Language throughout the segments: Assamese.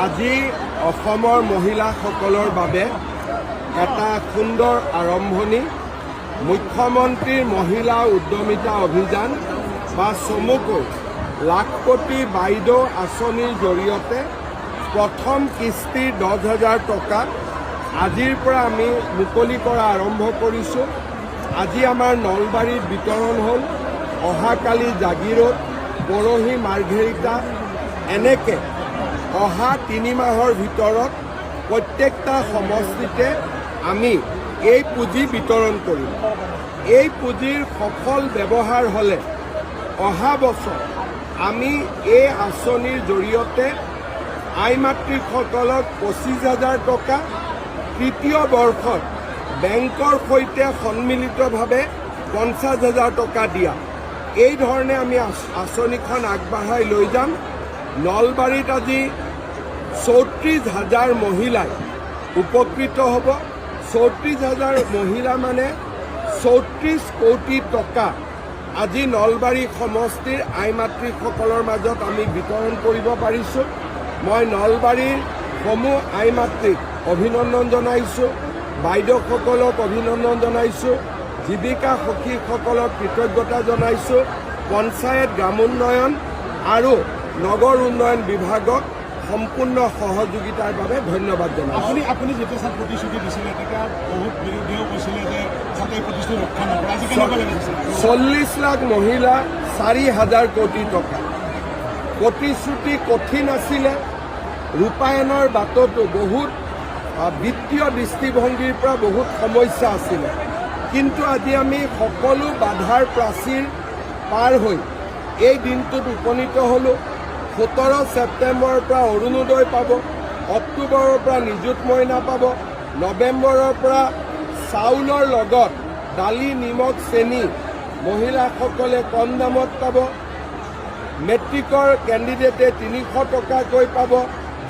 আজি অসমৰ মহিলাসকলৰ বাবে এটা সুন্দৰ আৰম্ভণি মুখ্যমন্ত্ৰীৰ মহিলা উদ্যমিতা অভিযান বা চমুকৈ লাখপতি বাইদেউ আঁচনিৰ জৰিয়তে প্ৰথম কিস্তিৰ 10,000 টকা আজিৰ পৰা আমি মুকলি কৰা আৰম্ভ কৰিছোঁ। আজি আমাৰ নলবাৰীত বিতৰণ হ'ল, অহাকালি জাগিৰোড, পৰহি মাৰ্ঘেৰিটা, এনেকৈ অহা 3 মাহৰ ভিতৰত প্ৰত্যেকটা সমষ্টিতে আমি এই পুঁজি বিতৰণ কৰিম। এই পুঁজিৰ সফল ব্যৱহাৰ হ'লে অহা বছৰ আমি এই আঁচনিৰ জৰিয়তে আই মাতৃসকলক 25,000 টকা, তৃতীয় বৰ্ষত বেংকৰ সৈতে সন্মিলিতভাৱে 50,000 টকা দিয়া, এই ধৰণে আমি আঁচনিখন আগবঢ়াই লৈ যাম। নলবাৰীত আজি 34,000 মহিলাই উপকৃত হ'ব। 34,000 মহিলা মানে 34 কোটি টকা আজি নলবাৰী সমষ্টিৰ আই মাতৃসকলৰ মাজত আমি বিতৰণ কৰিব পাৰিছোঁ। মই নলবাৰীৰ সমূহ আই মাতৃক অভিনন্দন জনাইছোঁ, বাইদেউসকলক অভিনন্দন জনাইছোঁ, জীৱিকা সখীসকলক কৃতজ্ঞতা জনাইছোঁ, পঞ্চায়ত গ্ৰামোন্নয়ন আৰু নগৰ উন্নয়ন বিভাগক সম্পূৰ্ণ সহযোগিতাৰ বাবে ধন্যবাদ জনাইছোঁ। আপুনি যেতিয়া চাওক প্ৰতিশ্ৰুতি দিছিলে তেতিয়া বহুত বিৰোধীয়েও কৈছিলে যে যাতে প্ৰতিশ্ৰুতি ৰক্ষা নকৰে, আজি 40 লাখ মহিলা 4,000 কোটি টকা। প্ৰতিশ্ৰুতি কঠিন আছিলে, ৰূপায়ণৰ বাটতো বহুত বিত্তীয় দৃষ্টিভংগীৰ পৰা বহুত সমস্যা আছিলে, কিন্তু আজি আমি সকলো বাধাৰ প্ৰাচীৰ পাৰ হৈ এই দিনটোত উপনীত হ'লোঁ। 17 ছেপ্টেম্বৰৰ পৰা অৰুণোদয় পাব, অক্টোবৰৰ পৰা নিযুত মইনা পাব, নৱেম্বৰৰ পৰা চাউলৰ লগত দালি, নিমখ, চেনি মহিলাসকলে কম দামত পাব, মেট্ৰিকৰ কেণ্ডিডেটে 300 টকাকৈ পাব,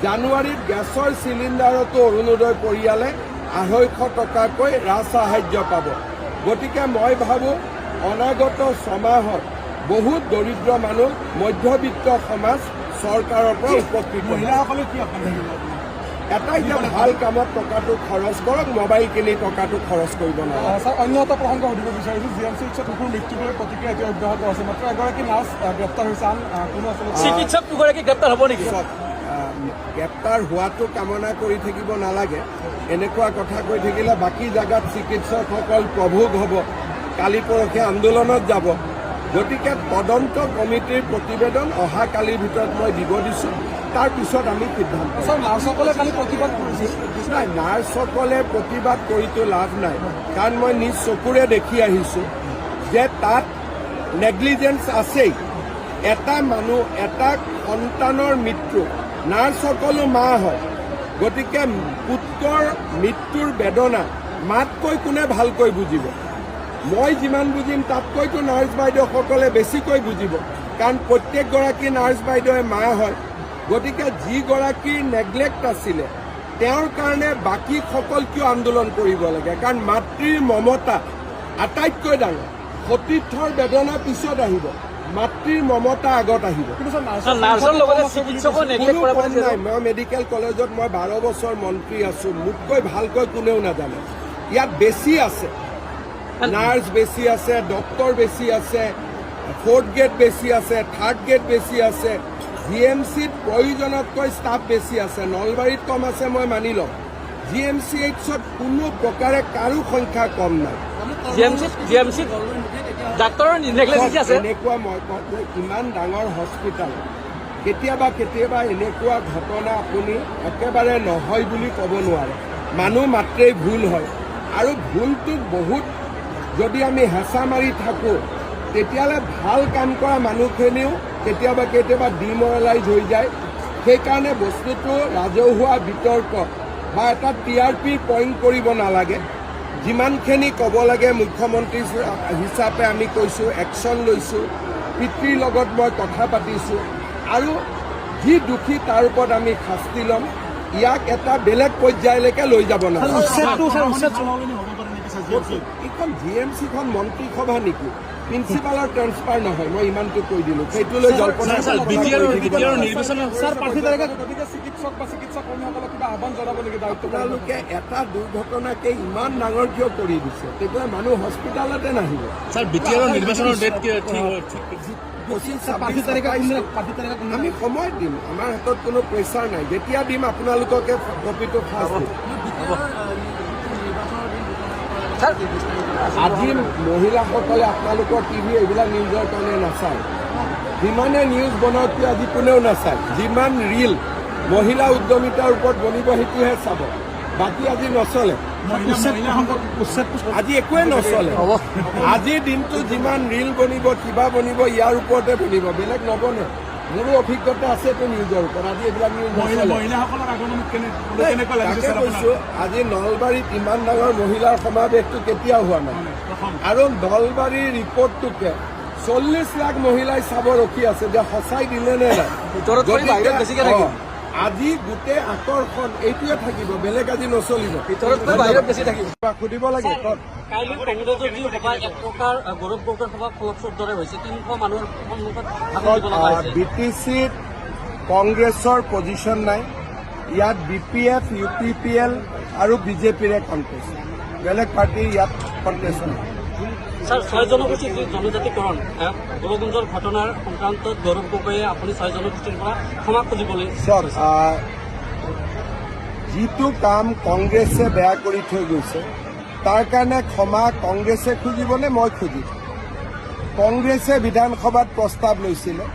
জানুৱাৰীত গেছৰ চিলিণ্ডাৰতো অৰুণোদয় পৰিয়ালে 250 টকাকৈ ৰাজসাহায্য পাব। গতিকে মই ভাবোঁ অনাগত 6 মাহত বহুত দৰিদ্ৰ মানুহ, মধ্যবিত্ত সমাজ চৰকাৰৰ পৰা উপকৃত। মহিলাসকলে কি এটা এতিয়া ভাল কামত টকাটো খৰচ কৰক, মোবাইল কিনি টকাটো খৰচ কৰিব নালাগে। ছাৰ, অন্য এটা প্ৰসংগ সুধিব বিচাৰিছোঁ। GMC শিশুৰ মৃত্যুৰ প্ৰতিক্ৰিয়া এতিয়া অব্যাহত আছে, মাত্ৰ এগৰাকী নাৰ্ছ গ্ৰেপ্তাৰ হৈছে, আন কোনো আচলতে চিকিৎসক দুগৰাকী গ্ৰেপ্তাৰ হ'ব নেকি? গ্ৰেপ্তাৰ হোৱাটো কামনা কৰি থাকিব নালাগে। এনেকুৱা কথা কৈ থাকিলে বাকী জেগাত চিকিৎসকসকল প্ৰভোগ হ'ব, কালি পৰহি আন্দোলনত যাব। গতিকে তদন্ত কমিটিৰ প্ৰতিবেদন অহাকালিৰ ভিতৰত মই দিব দিছোঁ, তাৰপিছত আমি সিদ্ধান্ত। নাৰ্ছসকলে কালি প্ৰতিবাদ কৰিছিল। নাই, নাৰ্ছসকলে প্ৰতিবাদ কৰিতো লাভ নাই, কাৰণ মই নিজ চকুৰে দেখি আহিছোঁ যে তাত নেগলিজেঞ্চ আছেই। এটা মানুহ, এটা সন্তানৰ মৃত্যু, নাৰ্ছসকলো মা হয়, গতিকে পুত্ৰৰ মৃত্যুৰ বেদনা মাতকৈ কোনে ভালকৈ বুজিব? মই যিমান বুজিম তাতকৈতো নাৰ্ছ বাইদেউসকলে বেছিকৈ বুজিব, কাৰণ প্ৰত্যেকগৰাকী নাৰ্ছ বাইদেৱে মা হয়। গতিকে যিগৰাকীৰ নেগলেক্ট আছিলে তেওঁৰ কাৰণে বাকীসকল কিয় আন্দোলন কৰিব লাগে? কাৰণ মাতৃৰ মমতা আটাইতকৈ ডাঙৰ। সতীৰ্থৰ বেদনা পিছত আহিব, মাতৃৰ মমতা আগত আহিব। মই মেডিকেল কলেজত 12 বছৰ মন্ত্ৰী আছোঁ, মোতকৈ ভালকৈ কোনেও নাজানে। ইয়াত বেছি আছে, নাৰ্ছ বেছি আছে, ডক্টৰ বেছি আছে, 4th গ্ৰেড বেছি আছে, 3rd গ্ৰেড বেছি আছে, GMCত প্ৰয়োজনতকৈ ষ্টাফ বেছি আছে। নলবাৰীত কম আছে মই মানি ল'ম, GMCHত কোনো প্ৰকাৰে কাৰো সংখ্যা কম নাই। এনেকুৱা মই কওঁ, ইমান ডাঙৰ হস্পিটেল কেতিয়াবা কেতিয়াবা এনেকুৱা ঘটনা আপুনি একেবাৰে নহয় বুলি ক'ব নোৱাৰে। মানুহ মাত্ৰেই ভুল হয়, আৰু ভুলটোক বহুত যদি আমি হেঁচা মাৰি থাকোঁ তেতিয়াহ'লে ভাল কাম কৰা মানুহখিনিও কেতিয়াবা কেতিয়াবা ডিমৰেলাইজ হৈ যায়। সেইকাৰণে বস্তুটো ৰাজহুৱা বিতৰ্ক বা এটা TRP পইণ্ট কৰিব নালাগে। যিমানখিনি ক'ব লাগে মুখ্যমন্ত্ৰী হিচাপে আমি কৈছোঁ, একশ্যন লৈছোঁ, পিতৃৰ লগত মই কথা পাতিছোঁ, আৰু যি দোষী তাৰ ওপৰত আমি শাস্তি ল'ম। ইয়াক এটা বেলেগ পৰ্যায়লৈকে লৈ যাব নালাগে। এইখন GMCখন মন্ত্ৰীসভা নেকি? প্ৰিন্সিপালৰ ট্ৰেন্সফাৰ নহয়, মই ইমানটো কৈ দিলোঁ। সেইটোলৈ জল্পনা গতিকে চিকিৎসক বা চিকিৎসা কৰ্মীসকলক কিবা আহ্বান জনাব নেকি? আপোনালোকে এটা দুৰ্ঘটনাকে ইমান ডাঙৰ কিয় কৰি দিছে? তেতিয়া মানুহ হস্পিটেলতে নাহিব। স্যাৰ বিটিআৰৰ নিৰ্বাচনৰ ডেট কি আমি সময় দিম, আমাৰ হাতত কোনো প্ৰেছাৰ নাই। যেতিয়া দিম আপোনালোককে কপিটো ফাৰ্ষ্ট দিম। আজি মহিলাসকলে আপোনালোকৰ টিভি এইবিলাক নিউজৰ কাৰণে নাচায়। যিমানে নিউজ বনাওক কিয় আজি কোনেও নাচায়। যিমান ৰিল মহিলা উদ্যমিতাৰ ওপৰত বনিব সেইটোহে চাব, বাকী আজি নচলে। আজি একোৱে নচলে। আজিৰ দিনটো যিমান ৰিল বনিব কিবা বনিব ইয়াৰ ওপৰতে বনিব, বেলেগ নবনে। মোৰো অভিজ্ঞতা আছেতো নিউজৰ ওপৰত। আজি এইবিলাক নিউজ তাকে কৈছো, আজি নলবাৰীত ইমান ডাঙৰ মহিলাৰ সমাৱেশটো কেতিয়াও হোৱা নাই। আৰু নলবাৰীৰ ৰিপৰ্টটোকে 40 লাখ মহিলাই চাব ৰখি আছে যে সঁচাই দিলে নে নাই। আজি গোটেই আকৰ্ষণ এইটোৱে থাকিব, বেলেগ আজি নচলিব। সুধিব লাগে কাইলৈ কংগ্ৰেছৰ যি সভা এক প্ৰকাৰ গৌৰৱ গগৈৰ সভা ফলপ্ৰসূ হৈছে, 300 মানুহৰ সন্মুখত ভাষণ দিব লগা হৈছে। BTCত কংগ্ৰেছৰ পজিশ্যন নাই। ইয়াত BPF, UPPL আৰু BJPৰে কণ্টেষ্ট, বেলেগ পাৰ্টিৰ ইয়াত কণ্টেষ্ট নাই। স্যাৰ 6 জনগোষ্ঠীৰ যি জনজাতিকৰণ গোলগঞ্জৰ ঘটনাৰ সংক্ৰান্তত গৌৰৱ গগৈয়ে আপুনি 6 জনগোষ্ঠীৰ পৰা ক্ষমা খুজিবলৈ চাওক, যিটো কাম কংগ্ৰেছে বেয়া কৰি থৈ গৈছে তাৰ কাৰণে ক্ষমা কংগ্ৰেছে খুজিবনে মই খুজিম? কংগ্ৰেছে বিধানসভাত প্ৰস্তাৱ লৈছিলে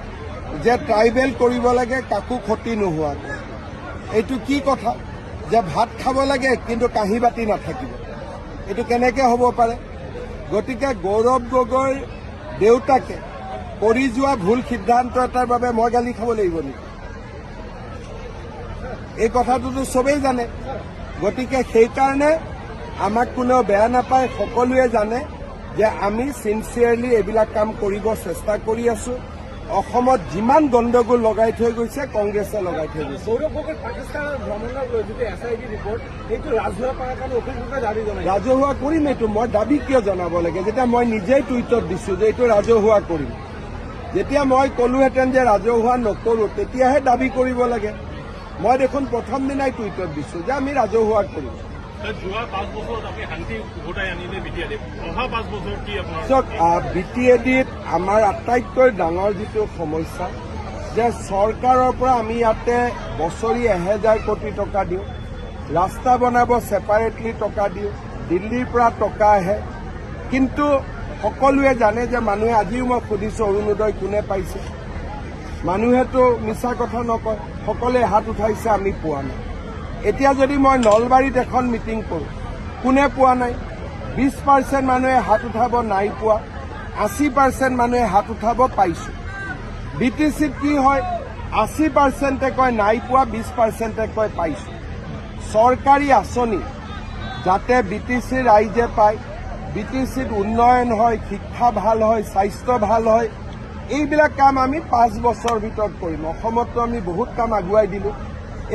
যে ট্ৰাইবেল কৰিব লাগে কাকো ক্ষতি নোহোৱাকৈ। এইটো কি কথা যে ভাত খাব লাগে কিন্তু কাঁহী বাতি নাথাকিব? এইটো কেনেকৈ হ'ব পাৰে? গতিকে গৌৰৱ গগৈৰ দেউতাকে কৰি যোৱা ভুল সিদ্ধান্ত এটাৰ বাবে মই গালি খাব লাগিব নেকি? এই কথাটোতো চবেই জানে। গতিকে সেইকাৰণে আমাক কোনেও বেয়া নাপায়, সকলোৱে জানে যে আমি চিনচিয়াৰলি এইবিলাক কাম কৰিব চেষ্টা কৰি আছো। অসমত যিমান গণ্ডগোল লগাই থৈ গৈছে কংগ্ৰেছে লগাই থৈ গৈছে। গৌৰৱ গগৈ পাকিস্তানৰ ভ্ৰমণক লৈ যিটো SIT ৰিপৰ্ট, সেইটো ৰাজহুৱা কৰাৰ কাৰণে অভিযোগ দাবী জনাইছে। ৰাজহুৱা কৰিম এইটো, মই দাবী কিয় জনাব লাগে যেতিয়া মই নিজেই টুইটত দিছো যে এইটো ৰাজহুৱা কৰিম। যেতিয়া মই ক'লোহেঁতেন যে ৰাজহুৱা নকৰো তেতিয়াহে দাবী কৰিব লাগে। মই দেখোন প্ৰথম দিনাই টুইটত দিছো যে আমি ৰাজহুৱা কৰিম। যোৱা 5 বছৰত আপুনি শান্তি উভতাই আনিলে BTADত, অহা 5 বছৰ কি আপোনাৰ? চাওক, BTADত আমাৰ আটাইতকৈ ডাঙৰ যিটো সমস্যা যে চৰকাৰৰ পৰা আমি ইয়াতে বছৰি 1000 কোটি টকা দিওঁ, ৰাস্তা বনাব ছেপাৰেটলি টকা দিওঁ, দিল্লীৰ পৰা টকা আহে, কিন্তু সকলোৱে জানে যে মানুহে, আজিও মই সুধিছো অৰুণোদয় কোনে পাইছে, মানুহেতো মিছা কথা নকয়, সকলোৱে হাত উঠাইছে, আমি পোৱা নাই। এতিয়া যদি মই নলবাৰীত এখন মিটিং কৰোঁ, কোনে পোৱা নাই? 20% মানুহে হাত উঠাব নাই পোৱা, 80% মানুহে হাত উঠাব পাইছো। BTCত কি হয়? 80%-এ কয় নাই পোৱা, 20%-এ কয় পাইছো। চৰকাৰী আঁচনি যাতে BTC ৰাইজে পায়, BTCত উন্নয়ন হয়, শিক্ষা ভাল হয়, স্বাস্থ্য ভাল হয়, এইবিলাক কাম আমি 5 বছৰ ভিতৰত কৰিম। অসমতো আমি বহুত কাম আগুৱাই দিলোঁ।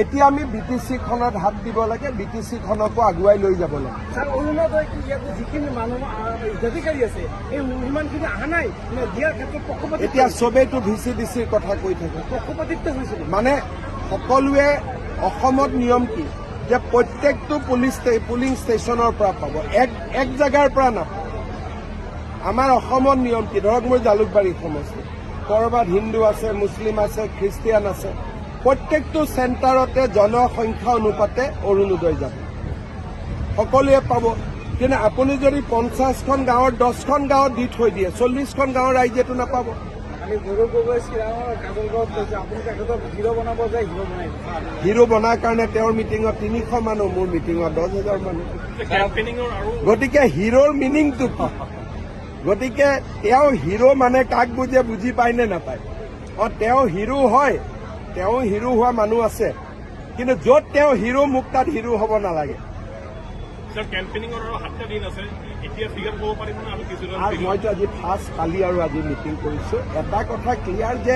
এতিয়া আমি BTCখনত হাত দিব লাগে, BTCখনকো আগুৱাই লৈ যাব লাগে। স্যাৰ, অৰুণোদয় যিখিনি মানুহ হিতাধিকাৰী আছে এই সিমানখিনি অহা নাই দিয়াৰ ক্ষেত্ৰত পক্ষপাতিত্ব। এতিয়া চবেইতো VCDCৰ কথা কৈ থাকে, পক্ষপাতিত্ব হৈছিল। মানে সকলোৱে অসমত নিয়ম কি যে প্ৰত্যেকটো পুলিং ষ্টেচনৰ পৰা পাব, এক জেগাৰ পৰা নাপাব। আমাৰ অসমত নিয়ম কি? ধৰক মোৰ জালুকবাৰী সমষ্টি, ক'ৰবাত হিন্দু আছে, মুছলিম আছে, খ্ৰীষ্টিয়ান আছে, প্ৰত্যেকটো চেণ্টাৰতে জনসংখ্যা অনুপাতে অৰুণোদয় যাব, সকলোৱে পাব। কিন্তু আপুনি যদি 50খন গাঁৱৰ 10খন গাঁৱত দি থৈ দিয়ে, 40খন গাঁৱৰ ৰাইজেতো নাপাব। আমি গৌৰৱ গগৈ শ্ৰীৰামৰ কাজলগাঁৱত কৈছে আপুনি তেখেতক হিৰো বনাব যায়, হিৰো বনাই হিৰো বনাৰ কাৰণে তেওঁৰ মিটিঙত 300 মানুহ, মোৰ মিটিঙত 10,000 মানুহ। কেম্পেইনিঙৰ আৰু গতিকে হিৰোৰ মিনিংটো কি? গতিকে তেওঁ হিৰো মানে কাক বুজে, বুজি পায় নে নাপায়? তেওঁ হিৰো হয়, তেওঁ হিৰো হোৱা মানুহ আছে, কিন্তু য'ত তেওঁ হিৰো, মোক তাত হিৰো হ'ব নালাগে। স্যাৰ, কেম্পেইনিঙৰ আৰু 7টা দিন আছে, এতিয়া ফিগাৰ ক'ব পাৰিব না? আমি কিছুদিন আৰু মইতো আজি ফাৰ্ষ্ট কালি আৰু আজি মিটিং কৰিছো। এটা কথা ক্লিয়াৰ যে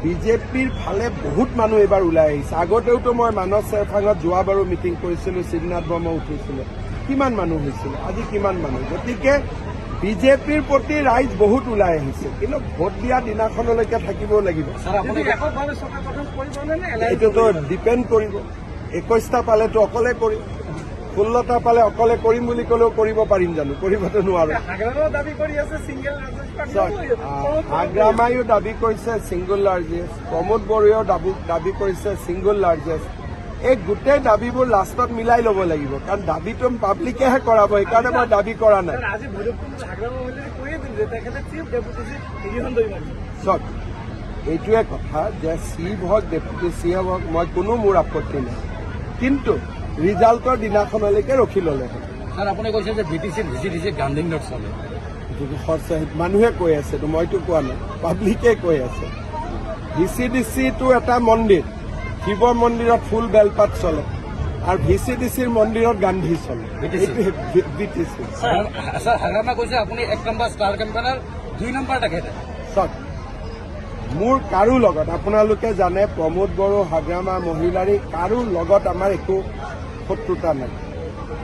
বিজেপিৰ ফালে বহুত মানুহ এইবাৰ ওলাই আহিছে। আগতেওতো মই মানস চেৰফাঙত যোৱাবাৰো মিটিং কৰিছিলো, শিৱনাথ বৰ্মা উঠিছিলে, কিমান মানুহ হৈছিলে, আজি কিমান মানুহ। গতিকে বিজেপিৰ প্ৰতি ৰাইজ বহুত ওলাই আহিছে, কিন্তু ভোট দিয়া দিনাখনলৈকে থাকিবও লাগিব। এইটোতো ডিপেণ্ড কৰিব। 21টা পালেতো অকলে কৰিম, 16টা পালে অকলে কৰিম বুলি ক'লেও কৰিব পাৰিম জানো? কৰিবতো নোৱাৰো। হাগ্ৰামায়ো দাবী কৰিছে ছিংগল লাৰ্জেষ্ট, প্ৰমোদ বড়োৱেও দাবী কৰিছে ছিংগল লাৰ্জেষ্ট। এই গোটেই দাবীবোৰ লাষ্টত মিলাই ল'ব লাগিব, কাৰণ দাবীটো পাব্লিকেহে কৰাব, সেইকাৰণে মই দাবী কৰা নাই। চক, এইটোৱে কথা যে চিফ হওক ডেপুটি চিএম হওক, মই কোনো মোৰ আপত্তি নাই, কিন্তু ৰিজাল্টৰ দিনাখনলৈকে ৰখি ল'লে হ'ল। ছাৰ আপুনি কৈছে যে ভিচিডিচি গান্ধী নট চলে, মানুহে কৈ আছে, মইতো কোৱা নাই, পাব্লিকে কৈ আছে। ভিচিডিচিটো এটা মন্দিৰ, শিৱ মন্দিৰত ফুল বেলপাত চলে, আৰু ভিচিডিচিৰ মন্দিৰত গান্ধী চলে। বিটিচি হাগ্ৰামা কৈছে আপুনি 1 নম্বৰ ষ্টাৰ কেম্পেইনাৰ, 2 নম্বৰ তেখেতে। চক, মোৰ কাৰো লগত, আপোনালোকে জানে প্ৰমোদ বড়ো, হাগ্ৰামা, মহিলাৰী, কাৰো লগত আমাৰ একো শত্ৰুতা নাই,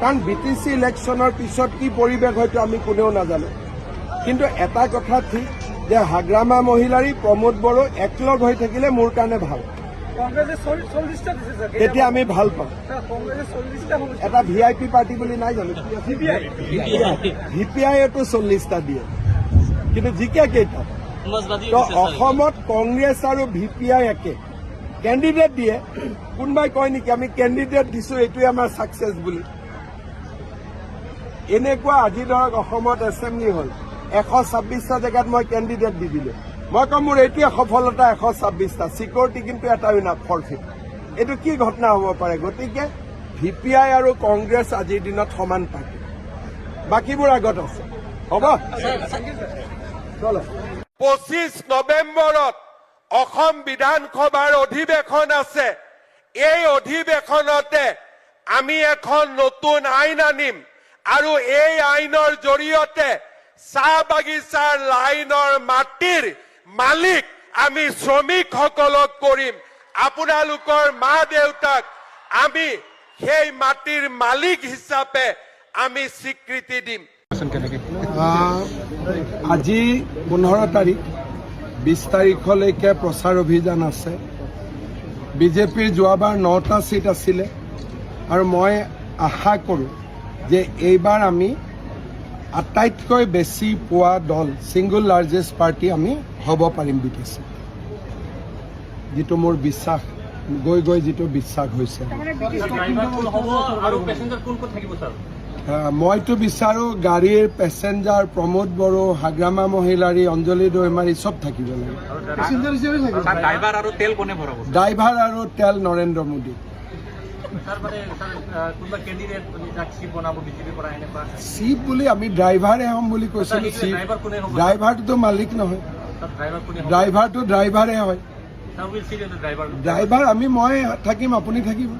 কাৰণ বিটিচি ইলেকশ্যনৰ পিছত কি পৰিৱেশ হয়তো আমি কোনেও নাজানো। কিন্তু এটা কথা ঠিক যে হাগ্ৰামা, মহিলাৰী, প্ৰমোদ বড়ো একলগ হৈ থাকিলে মোৰ কাৰণে ভাল, তেতিয়া আমি ভাল পাওঁ। এটা VIP পাৰ্টি বুলি নাই জানো? VPIতো 40টা দিয়ে, কিন্তু জিকে কেইটা? অসমত কংগ্ৰেছ আৰু VPI একে কেণ্ডিডেট দিয়ে। কোনোবাই কয় নেকি আমি কেণ্ডিডেট দিছো এইটোৱে আমাৰ ছাকচেছ বুলি? এনেকুৱা আজি ধৰক অসমত এছেম্বলি হ'ল, 126টা জেগাত মই কেণ্ডিডেট দি দিলো, মই কম মোৰ এইটোৱে সফলতা, 126টা, চিকিউৰিটি কিন্তু এটাও না ফৰফিট। এইটো কি ঘটনা হ'ব পাৰে? গতিকে VPI আৰু কংগ্ৰেছ আজিৰ দিনত সমান পাৰ্টি, বাকীবোৰ আগত আছে। হ'ব, 25 নৱেম্বৰত অসম বিধানসভাৰ অধিৱেশন আছে। এই অধিৱেশনতে আমি এখন নতুন আইন আনিম, আৰু এই আইনৰ জৰিয়তে চাহ বাগিচাৰ লাইনৰ মাটিৰ মালিক আমি শ্ৰমিকসকলক কৰিম। আপোনালোকৰ মা দেউতাক আমি সেই মাটিৰ মালিক হিচাপে আমি স্বীকৃতি দিম। আজি 15 তাৰিখ, 20 তাৰিখলৈকে প্ৰচাৰ অভিযান আছে। বিজেপিৰ যোৱাবাৰ 9টা ছিট আছিলে, আৰু মই আশা কৰোঁ যে এইবাৰ আমি আটাইতকৈ বেছি পোৱা দল, ছিংগল লাৰ্জেষ্ট পাৰ্টি আমি হ'ব পাৰিম বিটিচি, যিটো মোৰ বিশ্বাস, গৈ যিটো বিশ্বাস হৈছে। মইতো বিচাৰোঁ গাড়ীৰ পেছেঞ্জাৰ প্ৰমোদ বড়ো, হাগ্ৰামা, মহিলাৰী, অঞ্জলি দৈমাৰী চব থাকিব লাগে। ড্ৰাইভাৰ আৰু তেল নৰেন্দ্ৰ মোদী। চিফ বুলি আমি ড্ৰাইভাৰে হ'ম বুলি কৈছিলো। চিফ ড্ৰাইভাৰটোতো মালিক নহয়, ড্ৰাইভাৰটো ড্ৰাইভাৰে হয়। ড্ৰাইভাৰ মই থাকিম, আপুনি থাকিব।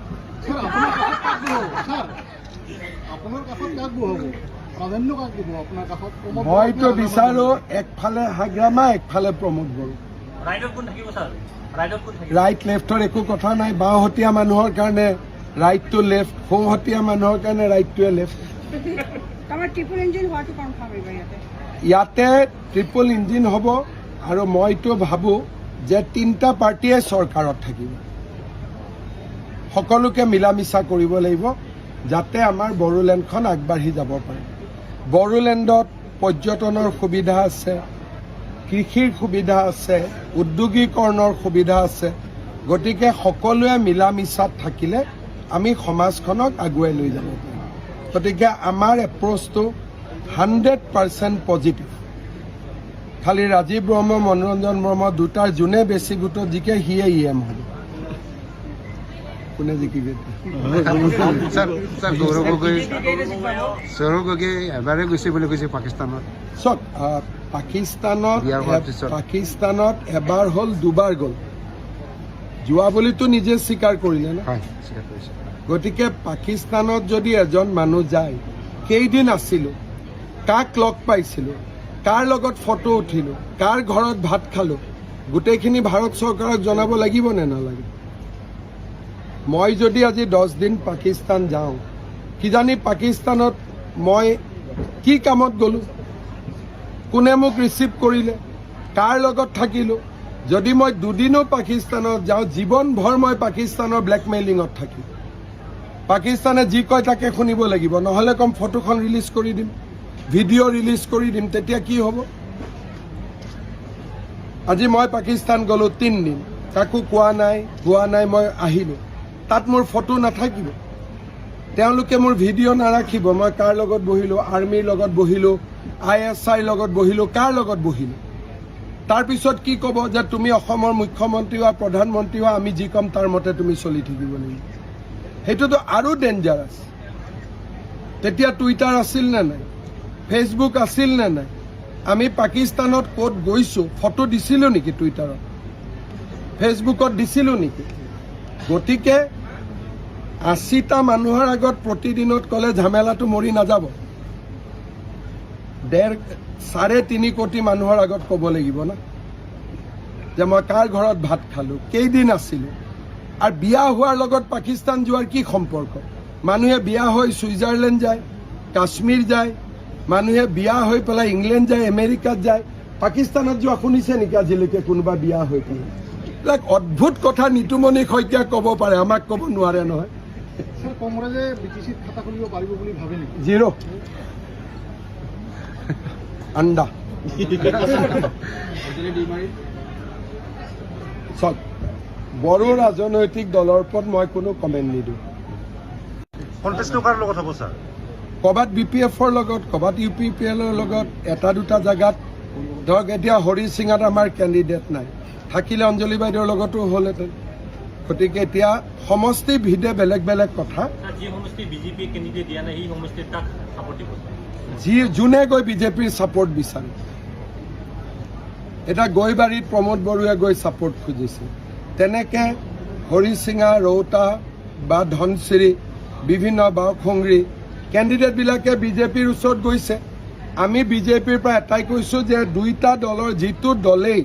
মইতো বিচাৰো একফালে হাগ্ৰামা, একফালে প্ৰমোদ বড়ো। ৰাইট লেফ্টৰ একো কথা নাই। বাওঁহতীয়া মানুহৰ কাৰণে ৰাইট টু লেফ্ট, সোঁহতীয়া মানুহৰ কাৰণে ৰাইট টু লেফ্ট। ইয়াতে ট্ৰিপল ইঞ্জিন হ'ব, আৰু মইতো ভাবোঁ যে 3টা পাৰ্টীয়ে চৰকাৰত থাকিব। সকলোকে মিলা মিছা কৰিব লাগিব, যাতে আমাৰ বড়োলেণ্ডখন আগবাঢ়ি যাব পাৰে। বড়োলেণ্ডত পৰ্যটনৰ সুবিধা আছে, কৃষিৰ সুবিধা আছে, উদ্যোগীকৰণৰ সুবিধা আছে। গতিকে সকলোৱে মিলা মিছাত থাকিলে আমি সমাজখনক আগুৱাই লৈ যাব পাৰিম। গতিকে আমাৰ এপ্ৰ'চটো 100% পজিটিভ। খালি ৰাজীৱ বৰ্মা, মনোৰঞ্জন বৰ্মা দুটাৰ যোনে বেছি গোটত জিকে সিয়ে EM হ'ব। কোনে জিকিবে? সৌৰভ গগৈ এবাৰে গৈছে বুলি কৈছে পাকিস্তানত। চক, পাকিস্তানত এবাৰ হ'ল, 2বাৰ গ'ল। যোৱা বুলিতো নিজে স্বীকাৰ কৰিলে না। গতিকে পাকিস্তানত যদি এজন মানুহ যায়, কেইদিন আছিলোঁ, কাক লগ পাইছিলোঁ, কাৰ লগত ফটো উঠিলোঁ, কাৰ ঘৰত ভাত খালোঁ, গোটেইখিনি ভাৰত চৰকাৰক জনাব লাগিব নে নালাগে? মই যদি আজি 10 দিন পাকিস্তান যাওঁ, কিজানি পাকিস্তানত মই কি কামত গ'লোঁ কোনে মোক ৰিচিভ কৰিলে, কাৰ লগত থাকিলোঁ। যদি মই দুদিনো পাকিস্তানত যাওঁ, জীৱনভৰ মই পাকিস্তানৰ ব্লেকমেইলিঙত থাকিম। পাকিস্তানে যি কয় তাকে শুনিব লাগিব, নহ'লে কম ফটোখন ৰিলিজ কৰি দিম, ভিডিঅ' ৰিলিজ কৰি দিম, তেতিয়া কি হ'ব? আজি মই পাকিস্তান গ'লোঁ 3 দিন, কাকো কোৱা নাই, মই আহিলোঁ। তাত মোৰ ফটো নাথাকিব, তেওঁলোকে মোৰ ভিডিঅ' নাৰাখিব। মই কাৰ লগত বহিলোঁ, আৰ্মিৰ লগত বহিলোঁ, ISI লগত বহিলোঁ, কাৰ লগত বহিলোঁ। তাৰপিছত কি ক'ব যে তুমি অসমৰ মুখ্যমন্ত্ৰী হোৱা, প্ৰধানমন্ত্ৰী হোৱা, আমি যি ক'ম তাৰ মতে তুমি চলি থাকিব লাগিব। সেইটোতো আৰু ডেঞ্জাৰাছ। তেতিয়া টুইটাৰ আছিল নে নাই, ফেচবুক আছিল নে নাই, আমি পাকিস্তানত ক'ত গৈছোঁ ফটো দিছিলোঁ নেকি, টুইটাৰত ফেচবুকত দিছিলোঁ নেকি? গতিকে 80টা মানুহৰ আগত প্ৰতিদিনত ক'লে ঝামেলাটো মৰি নাযাব। 3.5 কোটি মানুহৰ আগত ক'ব লাগিব না যে মই কাৰ ঘৰত ভাত খালোঁ, কেইদিন আছিলোঁ। আৰু বিয়া হোৱাৰ লগত পাকিস্তান যোৱাৰ কি সম্পৰ্ক? মানুহে বিয়া হৈ ছুইজাৰলেণ্ড যায়, কাশ্মীৰ যায়, মানুহে বিয়া হৈ পেলাই ইংলেণ্ড যায়, আমেৰিকাত যায়। পাকিস্তানত যোৱা শুনিছে নেকি আজিলৈকে কোনোবা বিয়া হৈ পেলাই? এইবিলাক অদ্ভুত কথা নিতুমণি শইকীয়াই ক'ব পাৰে, আমাক ক'ব নোৱাৰে নহয়। স্যাৰ, কংগ্ৰেছে BTCত খাতা খুলিব পাৰিব বুলি ভাবে নেকি? 0 আণ্ডা। চাওক, বড়ো ৰাজনৈতিক দলৰ ওপৰত মই কোনো কমেণ্ট নিদিওঁ। কণ্টেষ্টটো কাৰ লগত হ'ব ছাৰ? ক'ৰবাত BPFৰ লগত, ক'ৰবাত UPPLৰ লগত, এটা দুটা জেগাত। ধৰক এতিয়া হৰি সিঙত আমাৰ কেণ্ডিডেট নাই, থাকিলে অঞ্জলি বাইদেউৰ লগতো হ'লহেঁতেন। গতিকে এতিয়া সমষ্টি ভিদে বেলেগ বেলেগ কথা। যি সমষ্টি বিজেপিয়ে কেণ্ডিডেট দিয়া নাই সেই সমষ্টিত তাক ছাপৰ্ট দিব। যোনে গৈ বিজেপিৰ ছাপৰ্ট বিচাৰে, এটা গৈবাৰীত প্ৰমোদ বড়োৱে গৈ ছাপৰ্ট খুজিছে, তেনেকৈ হৰি সিঙা, ৰৌতা বা ধনচিৰি, বিভিন্ন বাওখংৰী কেণ্ডিডেটবিলাকে বিজেপিৰ ওচৰত গৈছে। আমি বিজেপিৰ পৰা এটাই কৈছোঁ যে দুইটা দলৰ যিটো দলেই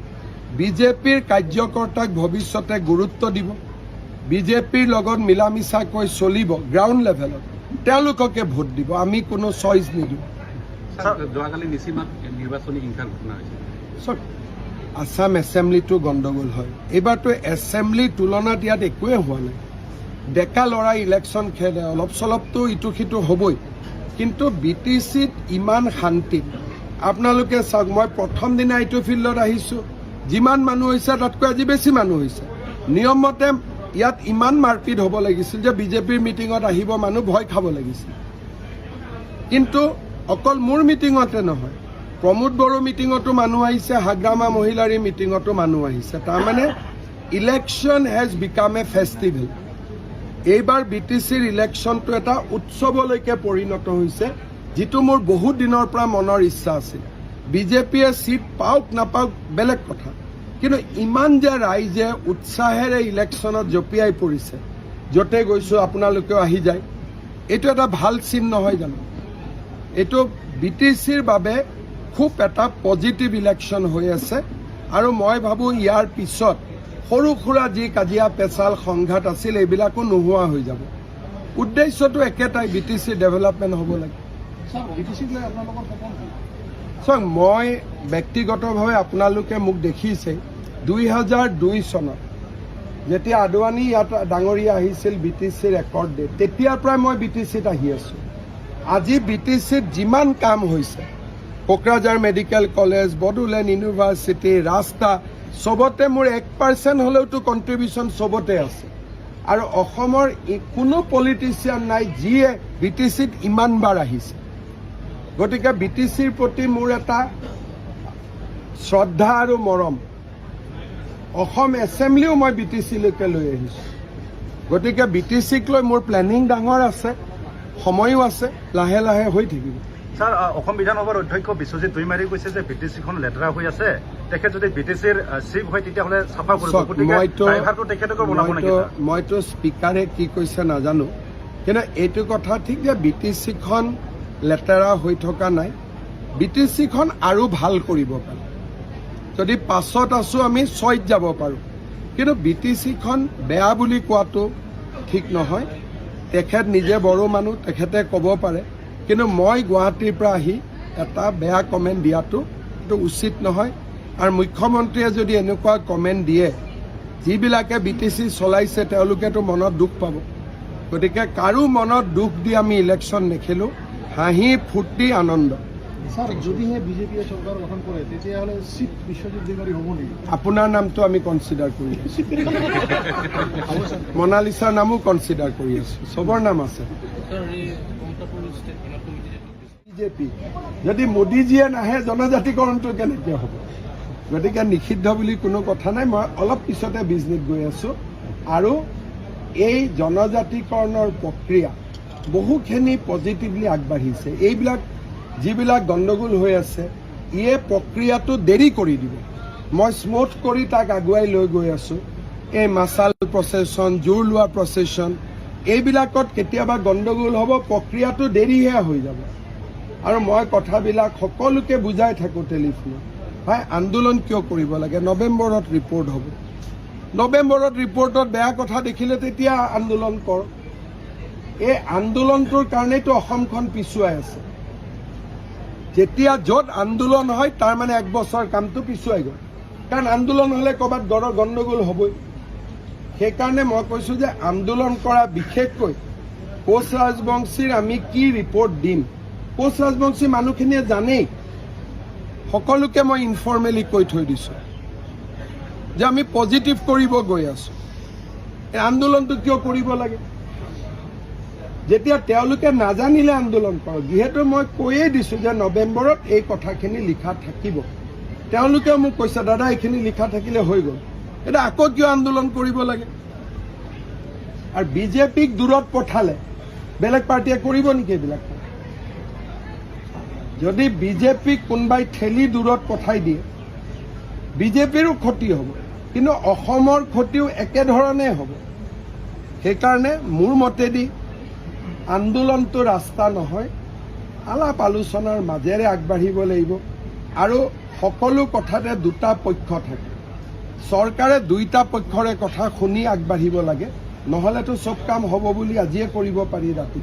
বিজেপিৰ কাৰ্যকৰ্তাক ভৱিষ্যতে গুৰুত্ব দিব, বিজেপিৰ লগত মিলা মিছাকৈ চলিব গ্ৰাউণ্ড লেভেলত, তেওঁলোককে ভোট দিব। আমি কোনো চইচ নিদিওঁ। যোৱাকালি নিচিমাত নিৰ্বাচনী হিংসাৰ ঘটনা হৈছে। চাওক, আছাম এছেম্বলিটো গণ্ডগোল হয়। এইবাৰতো এছেম্বলিৰ তুলনাত ইয়াত একোৱে হোৱা নাই। ডেকা ল'ৰা ইলেকশ্যন খেলে, অলপ চলপতো ইটো সিটো হ'বই, কিন্তু BTCত ইমান শান্তি। আপোনালোকে চাওক, মই প্ৰথম দিনা এইটো ফিল্ডত আহিছোঁ, যিমান মানুহ হৈছে তাতকৈ আজি বেছি মানুহ হৈছে। নিয়মমতে ইয়াত ইমান মাৰপিট হ'ব লাগিছিল যে বিজেপিৰ মিটিঙত আহিব মানুহ ভয় খাব লাগিছিল। কিন্তু অকল মোৰ মিটিঙতে নহয়, প্ৰমোদ বড়ো মিটিঙতো মানুহ আহিছে, হাগ্ৰামা মহিলাৰী মিটিঙতো মানুহ আহিছে। তাৰমানে election has become a festival. এইবাৰ BTCৰ ইলেকশ্যনটো এটা উৎসৱলৈকে পৰিণত হৈছে, যিটো মোৰ বহুত দিনৰ পৰা মনৰ ইচ্ছা আছিল। বিজেপিয়ে চিট পাওক নাপাওক বেলেগ কথা, কিন্তু ইমান যে ৰাইজে উৎসাহেৰে ইলেকশ্যনত জঁপিয়াই পৰিছে, য'তে গৈছোঁ আপোনালোকেও আহি যায়, এইটো এটা ভাল চিন নহয় জানো? এইটো BTCৰ বাবে খুব এটা পজিটিভ ইলেকশ্যন হৈ আছে। আৰু মই ভাবোঁ ইয়াৰ পিছত সৰু সুৰা যি কাজিয়া পেচাল সংঘাত আছিল এইবিলাকো নোহোৱা হৈ যাব। উদ্দেশ্যটো একেটাই, BTC ডেভেলপমেণ্ট হ'ব লাগে। চাওক, মই ব্যক্তিগতভাৱে আপোনালোকে মোক দেখিছে 2002 চনত যেতিয়া আদৱানী ইয়াত ডাঙৰীয়া আহিছিল BTCৰ ৰেকৰ্ড ডে, তেতিয়াৰ পৰাই মই BTCত আহি আছোঁ। আজি BTCত যিমান কাম হৈছে, Kokrajhar medical college, Bodoland university, ৰাস্তা, চবতে মোৰ 1% হ'লেওতো কণ্ট্ৰিবিউশ্যন চবতে আছে। আৰু অসমৰ কোনো পলিটিচিয়ান নাই যিয়ে BTCত ইমানবাৰ আহিছে। গতিকে BTCৰ প্ৰতি মোৰ এটা শ্ৰদ্ধা আৰু মৰম। অসম এছেম্বলিও মই BTCলৈকে লৈ আহিছোঁ। গতিকে BTCক লৈ মোৰ প্লেনিং ডাঙৰ আছে, সময়ো আছে, লাহে লাহে হৈ থাকিব। ছাৰ, অসম বিধানসভাৰ অধ্যক্ষ বিশ্বজিৎ দৈমাৰী কৈছে যে BTCখন লেতেৰা হৈ আছে, তেখেত যদি BTCৰ চিফ হয় তেতিয়াহ'লে চাফা কৰিব। মইতো স্পীকাৰে কি কৈছে নাজানো, কিন্তু এইটো কথা ঠিক যে BTCখন লেতেৰা হৈ থকা নাই। BTCখন আৰু ভাল কৰিব পাৰে। যদি 5ত আছোঁ আমি 6ত যাব পাৰোঁ, কিন্তু BTCখন বেয়া বুলি কোৱাটো ঠিক নহয়। তেখেত নিজে বড়ো মানুহ, তেখেতে ক'ব পাৰে, কিন্তু মই গুৱাহাটীৰ পৰা আহি এটা বেয়া কমেণ্ট দিয়াটো এইটো উচিত নহয় আৰু মুখ্যমন্ত্ৰীয়ে যদি এনেকুৱা কমেণ্ট দিয়ে যিবিলাকে BTC চলাইছে তেওঁলোকেতো মনত দুখ পাব গতিকে কাৰো মনত দুখ দি আমি ইলেকশ্যন নেখেলোঁ হাঁহি ফূৰ্তি আনন্দ স্যাৰ যদিহে বিজেপিয়ে চৰকাৰ গঠন কৰে তেতিয়াহ'লে চিফ বিশ্বজিৎ দিৱাৰী হ'ব নেকি আপোনাৰ নামটো আমি কনচিডাৰ কৰি আছোঁ মনালিছাৰ নামো কনচিডাৰ কৰি আছোঁ চবৰ নাম আছে বিজেপি যদি মোদীজীয়ে নাহে জনজাতিকৰণটো কেনেকৈ হ'ব গতিকে নিষিদ্ধ বুলি কোনো কথা নাই মই অলপ পিছতে বিজনেছ গৈ আছোঁ আৰু এই জনজাতিকৰণৰ প্ৰক্ৰিয়া বহুখিনি পজিটিভলি আগবাঢ়িছে এইবিলাক যিবিলাক গণ্ডগোল হৈ আছে ইয়ে প্ৰক্ৰিয়াটো দেৰি কৰি দিব মই স্মুথ কৰি তাক আগুৱাই লৈ গৈ আছোঁ এই মাছাল প্ৰচেছন জোৰ লোৱা প্ৰচেছন এইবিলাকত কেতিয়াবা গণ্ডগোল হ'ব প্ৰক্ৰিয়াটো দেৰিহে হৈ যাব আৰু মই কথাবিলাক সকলোকে বুজাই থাকোঁ টেলিফোনত ভাই আন্দোলন কিয় কৰিব লাগে নৱেম্বৰত ৰিপৰ্ট হ'ব নৱেম্বৰত ৰিপৰ্টত বেয়া কথা দেখিলে তেতিয়া আন্দোলন কৰ এই আন্দোলনটোৰ কাৰণেতো অসমখন পিছুৱাই আছে যেতিয়া য'ত আন্দোলন হয় তাৰ মানে এক বছৰ কামটো পিছুৱাই গ'ল কাৰণ আন্দোলন হ'লে ক'ৰবাত গণ্ডগোল হ'বই সেইকাৰণে মই কৈছোঁ যে আন্দোলন কৰা বিশেষকৈ কোচ ৰাজবংশীৰ আমি কি ৰিপৰ্ট দিম কোচ ৰাজবংশী মানুহখিনিয়ে জানেই সকলোকে মই ইনফৰ্মেলি কৈ থৈ দিছোঁ যে আমি পজিটিভ কৰিব গৈ আছোঁ এই আন্দোলনটো কিয় কৰিব লাগে যেতিয়া তেওঁলোকে নাজানিলে আন্দোলন কৰক যিহেতু মই কৈয়ে দিছোঁ যে নৱেম্বৰত এই কথাখিনি লিখা থাকিব তেওঁলোকেও মোক কৈছে দাদা এইখিনি লিখা থাকিলে হৈ গ'ল এতিয়া আকৌ কিয় আন্দোলন কৰিব লাগে আৰু বিজেপিক দূৰত পঠালে বেলেগ পাৰ্টীয়ে কৰিব নেকি এইবিলাক যদি বিজেপিক কোনোবাই ঠেলি দূৰত পঠাই দিয়ে বিজেপিৰো ক্ষতি হ'ব কিন্তু অসমৰ ক্ষতিও একেধৰণে হ'ব সেইকাৰণে মোৰ মতেদি আন্দোলনটো ৰাস্তা নহয় আলাপ আলোচনাৰ মাজেৰে আগবাঢ়িব লাগিব আৰু সকলো কথাতে দুটা পক্ষ থাকে চৰকাৰে দুইটা পক্ষৰে কথা শুনি আগবাঢ়িব লাগে নহ'লেতো চব কাম হ'ব বুলি আজিয়ে কৰিব পাৰি ৰাতি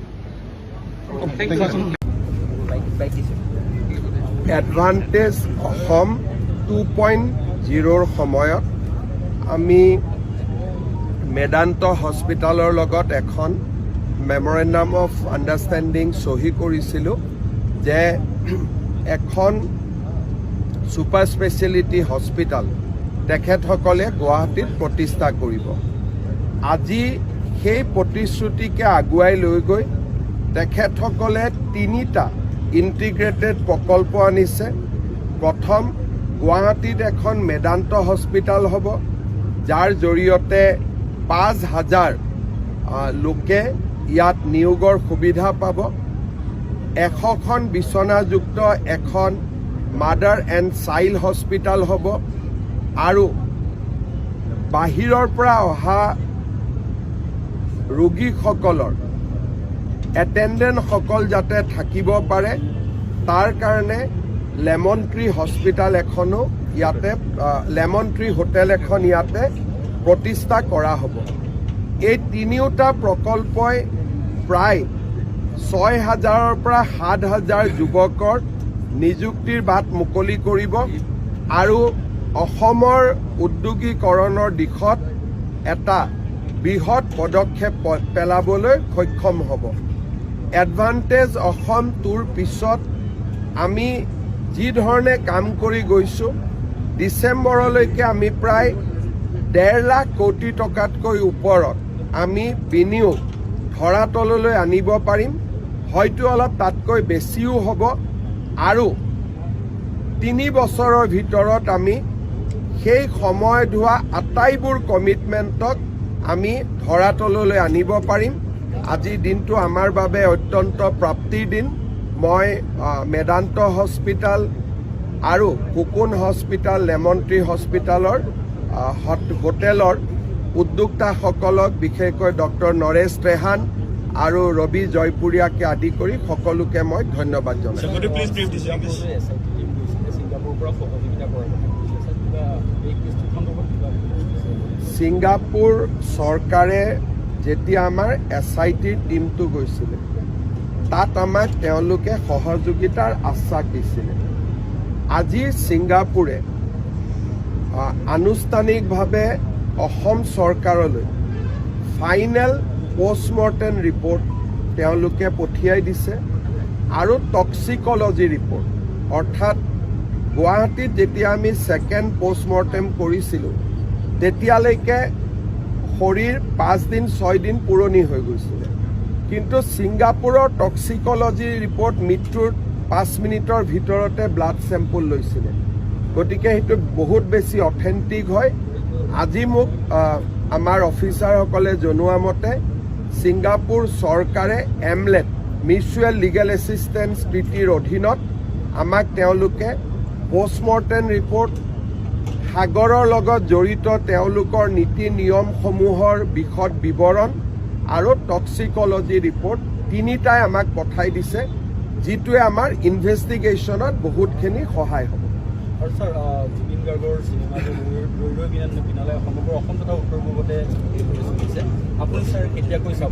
এডভান্টেজ অসম 2.0ৰ সময়ত আমি মেদান্ত হস্পিটালৰ লগত এখন মেমৰেণ্ডাম অফ আণ্ডাৰষ্টেণ্ডিং চহী কৰিছিলোঁ যে এখন ছুপাৰ স্পেচিয়েলিটি হস্পিটাল তেখেতসকলে গুৱাহাটীত প্ৰতিষ্ঠা কৰিব আজি সেই প্ৰতিশ্ৰুতিকে আগুৱাই লৈ গৈ তেখেতসকলে 3টা ইণ্টিগ্ৰেটেড প্ৰকল্প আনিছে প্ৰথম গুৱাহাটীত এখন মেদান্ত হস্পিটাল হ'ব যাৰ জৰিয়তে 5,000 লোকে ইয়াত নিয়োগৰ সুবিধা পাব 100খন বিচনাযুক্ত এখন মাদাৰ এণ্ড চাইল্ড হস্পিটাল হ'ব আৰু বাহিৰৰ পৰা অহা ৰোগীসকলৰ এটেণ্ডেণ্টসকল যাতে থাকিব পাৰে তাৰ কাৰণে লেমন ট্ৰী হস্পিটাল এখনো ইয়াতে লেমন ট্ৰী হোটেল এখন ইয়াতে প্ৰতিষ্ঠা কৰা হ'ব এই 3টা প্ৰকল্পই প্ৰায় 6,000ৰ পৰা 7,000 যুৱকৰ নিযুক্তিৰ বাট মুকলি কৰিব আৰু অসমৰ উদ্যোগীকৰণৰ দিশত এটা বৃহৎ পদক্ষেপ পেলাবলৈ সক্ষম হ'ব এডভান্টেজ অসম 2ৰ পিছত আমি যি ধৰণে কাম কৰি গৈছোঁ ডিচেম্বৰলৈকে আমি প্ৰায় 1.5 লাখ কোটি টকাতকৈ ওপৰত আমি বিনিয়োগ ধৰাতললৈ আনিব পাৰিম হয়তো অলপ তাতকৈ বেছিও হ'ব আৰু 3 বছৰৰ ভিতৰত আমি সেই সময়ত হোৱা আটাইবোৰ কমিটমেণ্টক আমি ধৰাতললৈ আনিব পাৰিম আজি দিনটো আমাৰ বাবে অত্যন্ত প্ৰাপ্তিৰ দিন মই মেদান্ত হস্পিটাল আৰু কুকুন হস্পিটাল লেমন ট্ৰী হস্পিটালৰ হোটেলৰ উদ্যোক্তাসকলক বিশেষকৈ ডক্টৰ নৰেশ ত্ৰেহান আৰু ৰবি জয়পুৰীয়াকে আদি কৰি সকলোকে মই ধন্যবাদ জনাইছোঁ ছিংগাপুৰ চৰকাৰে যেতিয়া আমাৰ SITৰ টীমটো গৈছিলে তাত আমাক তেওঁলোকে সহযোগিতাৰ আশ্বাস দিছিলে আজি ছিংগাপুৰে আনুষ্ঠানিকভাৱে অসম চৰকাৰলৈ ফাইনেল পোষ্টমৰ্টেম ৰিপৰ্ট তেওঁলোকে পঠিয়াই দিছে আৰু টক্সিকলজি ৰিপৰ্ট অৰ্থাৎ গুৱাহাটীত যেতিয়া আমি ছেকেণ্ড পোষ্টমৰ্টেম কৰিছিলোঁ তেতিয়ালৈকে শৰীৰ 5 দিন 6 দিন পুৰণি হৈ গৈছিলে কিন্তু ছিংগাপুৰৰ টক্সিকলজি ৰিপৰ্ট মৃত্যুৰ 5 মিনিটৰ ভিতৰতে ব্লাড চেম্পল লৈছিলে গতিকে সেইটো বহুত বেছি অথেণ্টিক হয় আজি মোক আমাৰ অফিচাৰসকলে জনোৱা মতে ছিংগাপুৰ চৰকাৰে এমলেট মিউচুৱেল লিগেল এছিষ্টেন্স ট্ৰিটিৰ অধীনত আমাক তেওঁলোকে পোষ্টমৰ্টেম ৰিপৰ্ট সাগৰৰ লগত জড়িত তেওঁলোকৰ নীতি নিয়মসমূহৰ বিশদ বিৱৰণ আৰু টক্সিকলজি ৰিপৰ্ট তিনিটাই আমাক পঠাই দিছে যিটোৱে আমাৰ ইনভেষ্টিগেশ্যনত বহুতখিনি সহায় হ'ব আৰু ছাৰ জুবিন গাৰ্গৰ চিনেমা ৰৈ ৰৈ বিনালে সমগ্ৰ অসম তথা উত্তৰ পূৰ্বতে চলিছে আপুনি ছাৰ কেতিয়াকৈ চাব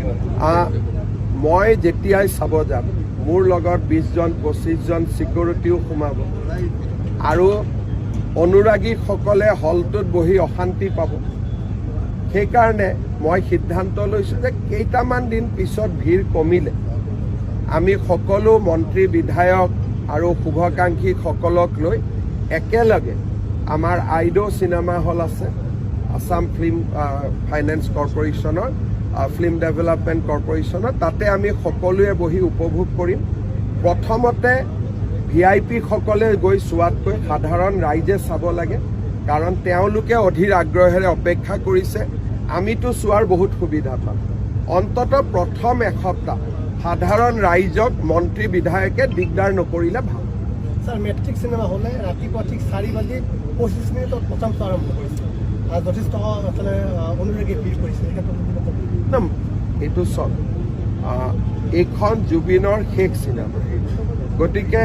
মই যেতিয়াই চাব যাম মোৰ লগত 20জন 25জন ছিকিউৰিটিও সোমাব আৰু অনুৰাগীসকলে হলটোত বহি অশান্তি পাব সেইকাৰণে মই সিদ্ধান্ত লৈছোঁ যে কেইটামান দিন পিছত ভিৰ কমিলে আমি সকলো মন্ত্ৰী বিধায়ক আৰু শুভাকাংক্ষীসকলক লৈ একেলগে আমাৰ আইডো চিনেমা হল আছে আসাম ফিল্ম ফাইনেন্স কৰ্পোৰেশ্যনৰ ফিল্ম ডেভেলপমেণ্ট কৰ্পোৰেশ্যনৰ তাতে আমি সকলোৱে বহি উপভোগ কৰিম প্ৰথমতে VIP সকলে গৈ চোৱাতকৈ সাধাৰণ ৰাইজে চাব লাগে কাৰণ তেওঁলোকে অধীৰ আগ্ৰহেৰে অপেক্ষা কৰিছে আমিতো চোৱাৰ বহুত সুবিধা পাম অন্ততঃ প্ৰথম এসপ্তাহ সাধাৰণ ৰাইজক মন্ত্ৰী বিধায়কে দিগদাৰ নকৰিলে ভাল স্যাৰ মেট্ৰিক সিনেমা হলে ৰাতিপুৱা ঠিক 4:25 প্ৰথম শ্ব আৰম্ভ কৰিছে আৰু যথেষ্ট আসলে অনুৰাগী ভিৰ কৰিছে এইটো চব এইখন জুবিনৰ শেষ চিনেমা গতিকে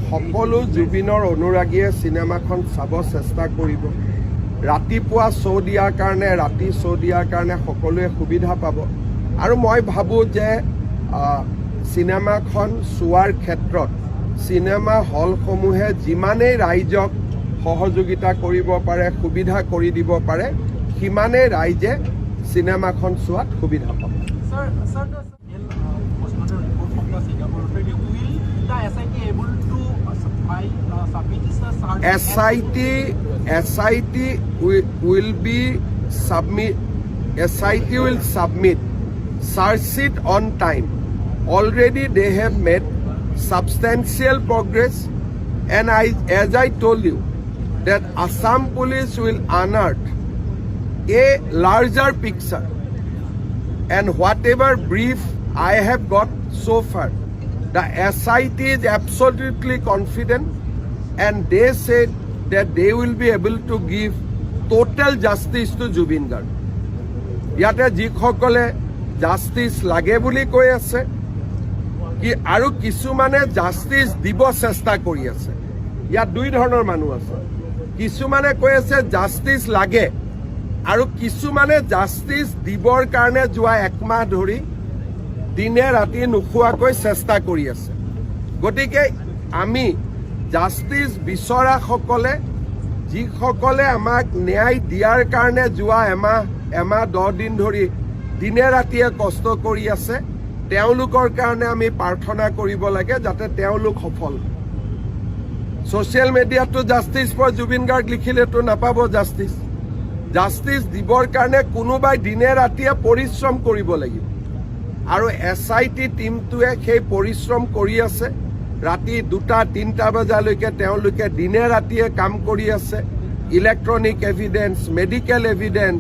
সকলো জুবিনৰ অনুৰাগীয়ে চিনেমাখন চাব চেষ্টা কৰিব ৰাতিপুৱা শ্ব' দিয়াৰ কাৰণে ৰাতি শ্ব' দিয়াৰ কাৰণে সকলোৱে সুবিধা পাব আৰু মই ভাবোঁ যে চিনেমাখন চোৱাৰ ক্ষেত্ৰত চিনেমা হলসমূহে যিমানেই ৰাইজক সহযোগিতা কৰিব পাৰে সুবিধা কৰি দিব পাৰে সিমানেই ৰাইজে চিনেমাখন চোৱাত সুবিধা পাব SIT will submit charge sheet on time. Already they have made substantial progress, and as I told you, that Assam Police will unearth a larger picture, and whatever brief I have got so far, the SIT is absolutely confident, and they said that they will be able to give total justice to Jubin Garg. Yate jikhokole justice lage buli koi ase ki aru kisumane justice dibo chesta kori ase ya dui dhonor manu ase kisumane koi ase justice lage aru kisumane justice dibor karone jua ekmah dhori dine rati nukhua koi chesta kori ase gotike ami জাষ্টিস বিচৰা সকলে যিসকলে আমাক ন্যায় দিয়াৰ কাৰণে যোৱা এমাহ 10 দিন ধৰি দিনে ৰাতিয়ে কষ্ট কৰি আছে তেওঁলোকৰ কাৰণে আমি প্ৰাৰ্থনা কৰিব লাগে যাতে তেওঁলোক সফল সোশ্যাল মিডিয়াতো জাষ্টিস ফৰ জুবিন গাৰ্গ লিখিলেতো নাপাব জাষ্টিস দিবৰ কাৰণে কোনোবাই দিনে ৰাতিয়ে পৰিশ্ৰম কৰিব লাগিব আৰু SIT টিমটোৱে সেই পৰিশ্ৰম কৰি আছে ৰাতি 2-3 বজালৈকে তেওঁলোকে দিনে ৰাতিয়ে কাম কৰি আছে electronic evidence medical evidence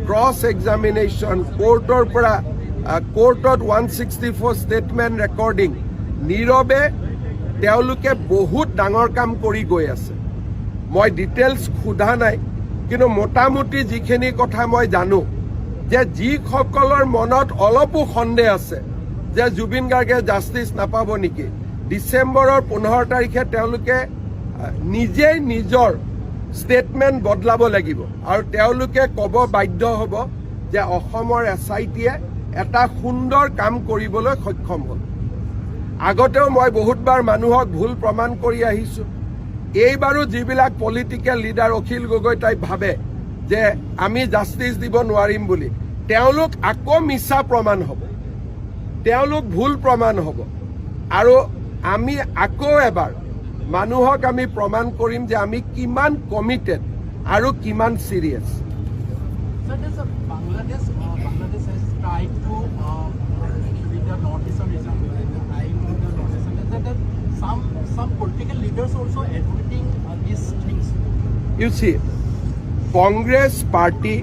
cross examination কোৰ্টৰ পৰা কোৰ্টত 164 ষ্টেটমেণ্ট ৰেকৰ্ডিং নীৰৱে তেওঁলোকে বহুত ডাঙৰ কাম কৰি গৈ আছে মই ডিটেইলছ সোধা নাই কিন্তু মোটামুটি যিখিনি কথা মই জানো যে যিসকলৰ মনত অলপো সন্দেহ আছে যে জুবিন গাৰ্গে জাষ্টিস নাপাব নেকি ডিসেম্বৰৰ 15 তাৰিখে তেওঁলোকে নিজেই নিজৰ ষ্টেটমেণ্ট বদলাব লাগিব আৰু তেওঁলোকে ক'ব বাধ্য হ'ব যে অসমৰ SITয়ে এটা সুন্দৰ কাম কৰিবলৈ সক্ষম হ'ল আগতেও মই বহুতবাৰ মানুহক ভুল প্ৰমাণ কৰি আহিছোঁ এইবাৰো যিবিলাক political leader Akhil Gogoi type ভাবে যে আমি জাষ্টিচ দিব নোৱাৰিম বুলি, তেওঁলোক আকৌ মিছা প্ৰমাণ হ'ব, তেওঁলোক ভুল প্ৰমাণ হ'ব, আৰু আমি আকৌ এবাৰ মানুহক আমি প্ৰমাণ কৰিম যে আমি কিমান কমিটেড আৰু কিমান serious. Sir, does Bangladesh has tried to with the northeastern region, I know the northeastern, that some political leaders also advocating these things. You see, Congress party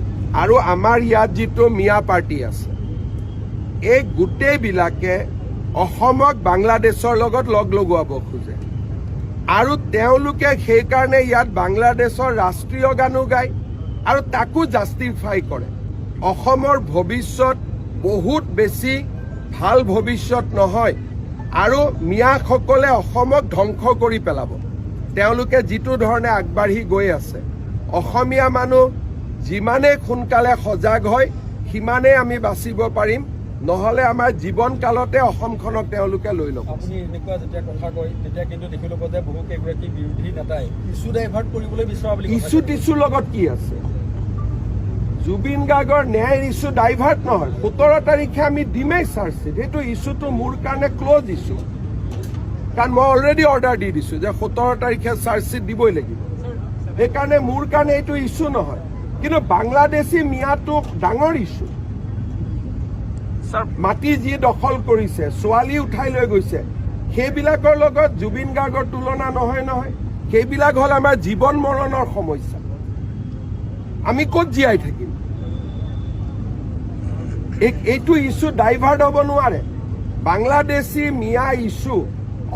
আৰু আমাৰ ইয়াত যিটো মিয়া পাৰ্টি আছে, এই গোটেইবিলাকে অসমক বাংলাদেশৰ লগত লগ লগোৱাব খোজে, আৰু তেওঁলোকে সেইকাৰণে ইয়াত বাংলাদেশৰ ৰাষ্ট্ৰীয় গানো গায় আৰু তাকো জাষ্টিফাই কৰে। অসমৰ ভৱিষ্যত বহুত বেছি ভাল ভৱিষ্যত নহয়, আৰু মিয়াসকলে অসমক ধ্বংস কৰি পেলাব তেওঁলোকে যিটো ধৰণে আগবাঢ়ি গৈ আছে। অসমীয়া মানুহ যিমানেই সোনকালে সজাগ হয় সিমানেই আমি বাচিব পাৰিম, নহ'লে আমাৰ জীৱন কালতে অসমখনক তেওঁলোকে লৈ ল'ব। আপুনি এনেকুৱা যেতিয়া কথা কয় তেতিয়া কিন্তু দেখিলোঁ যে বহু কেইগৰাকী বিৰোধী নেতাই ইছ্যু ডাইভাৰ্ট কৰিবলৈ বিচৰা বুলি ইছ্যু টিছুৰ লগত কি আছে? জুবিন গাৰ্গৰ ন্যায়ৰ ইছ্যু ডাইভাৰ্ট নহয়। 17 তাৰিখে আমি দিমেই চাৰ্জশ্বিট, সেইটো ইছ্যুটো মোৰ কাৰণে ক্ল'জ ইছ্যু, কাৰণ মই অলৰেডি অৰ্ডাৰ দি দিছোঁ যে 17 তাৰিখে চাৰ্জশ্বিট দিবই লাগিব। সেইকাৰণে মোৰ কাৰণে এইটো ইছ্যু নহয়, কিন্তু বাংলাদেশী মিয়াটো ডাঙৰ ইছ্যু। মাটি যি দখল কৰিছে, ছোৱালী উঠাই লৈ গৈছে, সেইবিলাকৰ লগত জুবিন গাৰ্গৰ তুলনা নহয়। সেইবিলাক হ'ল আমাৰ জীৱন মৰণৰ সমস্যা। আমি ক'ত জীয়াই থাকিম? এইটো ইছ্যু ডাইভাৰ্ট হ'ব নোৱাৰে। বাংলাদেশী মিয়া ইছ্যু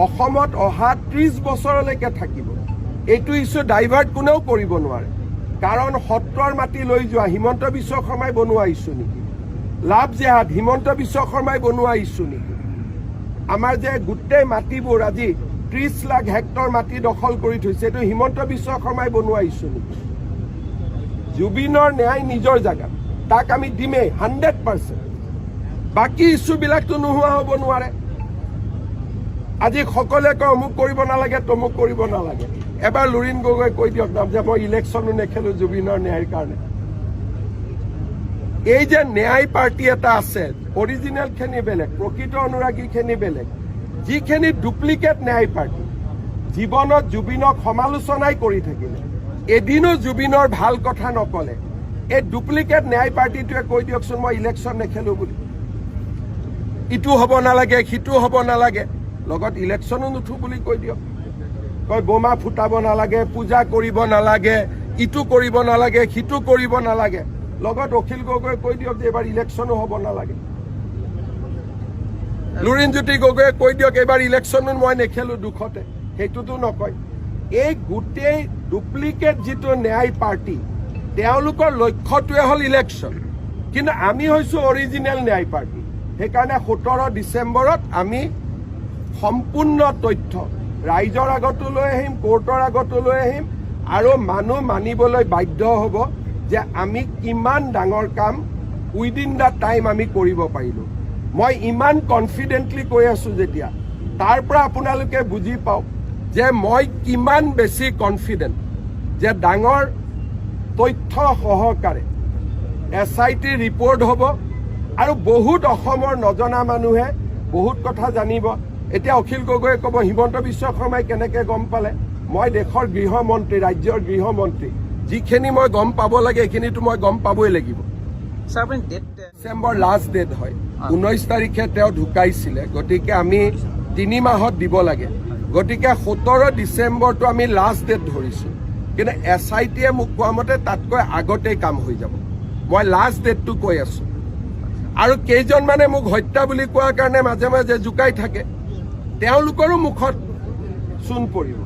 অসমত অহা 30 বছৰলৈকে থাকিব। এইটো ইছ্যু ডাইভাৰ্ট কোনেও কৰিব নোৱাৰে, কাৰণ সত্ৰৰ মাটি লৈ যোৱা হিমন্ত বিশ্ব শৰ্মাই বনোৱা ইছ্যু নেকি? লাভ জেহাদ হিমন্ত বিশ্ব শৰ্মাই বনোৱা ইছ্যু নেকি? আমাৰ যে গোটেই মাটিবোৰ আজি 30 লাখ হেক্টৰ মাটি দখল কৰি থৈছে, এইটো হিমন্ত বিশ্ব শৰ্মাই বনোৱা ইছ্যু নেকি? জুবিনৰ ন্যায় নিজৰ জেগাত, তাক আমি দিমেই 100%। বাকী ইছ্যুবিলাকতো নোহোৱা হ'ব নোৱাৰে। আজি সকলোৱে কয় অমুক কৰিব নালাগে, তমুক কৰিব নালাগে। এবাৰ লুৰিণ গগৈ কৈ দিয়ক নাম যে মই ইলেকশ্যনো নেখেলোঁ জুবিনৰ ন্যায়ৰ কাৰণে। এই যে ন্যায় পাৰ্টি এটা আছে, অৰিজিনেলখিনি বেলেগ, প্ৰকৃত অনুৰাগীখিনি বেলেগ। যিখিনি ডুপ্লিকেট ন্যায় পাৰ্টি জীৱনত জুবিনক সমালোচনাই কৰি থাকিলে, এদিনো জুবিনৰ ভাল কথা নকলে, এই ডুপ্লিকেট ন্যায় পাৰ্টিটোৱে কৈ দিয়কচোন মই ইলেকশ্যন নেখেলোঁ বুলি। ইটো হ'ব নালাগে, সিটো হ'ব নালাগে, লগত ইলেকশ্যনো নুঠো বুলি কৈ দিয়ক। কয় বোমা ফুটাব নালাগে, পূজা কৰিব নালাগে, ইটো কৰিব নালাগে, সিটো কৰিব নালাগে, লগত অখিল গগৈ কৈ দিয়ক যে এইবাৰ ইলেকশ্যনো হ'ব নালাগে। লুৰিণজ্যোতি গগৈয়ে কৈ দিয়ক এইবাৰ ইলেকশ্যনো মই নেখেলোঁ দুখতে, সেইটোতো নকয়। এই গোটেই ডুপ্লিকেট যিটো ন্যায় পাৰ্টি, তেওঁলোকৰ লক্ষ্যটোৱে হ'ল ইলেকশ্যন, কিন্তু আমি হৈছোঁ অৰিজিনেল ন্যায় পাৰ্টি। সেইকাৰণে 17 ডিচেম্বৰত আমি সম্পূৰ্ণ তথ্য ৰাইজৰ আগতো লৈ আহিম, কোৰ্টৰ আগতো লৈ আহিম, আৰু মানুহ মানিবলৈ বাধ্য হ'ব যে আমি কিমান ডাঙৰ কাম উইদিন দ্য টাইম আমি কৰিব পাৰিলোঁ। মই ইমান কনফিডেণ্টলি কৈ আছোঁ যেতিয়া, তাৰ পৰা আপোনালোকে বুজি পাওক যে মই কিমান বেছি কনফিডেণ্ট যে ডাঙৰ তথ্য সহকাৰে SIT ৰিপৰ্ট হ'ব, আৰু বহুত অসমৰ নজনা মানুহে বহুত কথা জানিব। এতিয়া অখিল গগৈয়ে ক'ব হিমন্ত বিশ্ব শৰ্মাই কেনেকৈ গম পালে? মই দেশৰ গৃহমন্ত্ৰী, ৰাজ্যৰ গৃহমন্ত্ৰী, যিখিনি মই গম পাব লাগে সেইখিনিতো মই গম পাবই লাগিব। ডিচেম্বৰ লাষ্ট ডেট হয়, 19 তাৰিখে তেওঁ ঢুকাইছিলে, গতিকে আমি 3 মাহত দিব লাগে। গতিকে 17 ডিচেম্বৰটো আমি লাষ্ট ডেট ধৰিছোঁ, কিন্তু SITয়ে মোক কোৱা মতে তাতকৈ আগতেই কাম হৈ যাব। মই লাষ্ট ডেটটো কৈ আছোঁ। আৰু কেইজনমানে মোক হত্যা বুলি কোৱাৰ কাৰণে মাজে মাজে জোকাই থাকে, তেওঁলোকৰো মুখত চূণ পৰিব।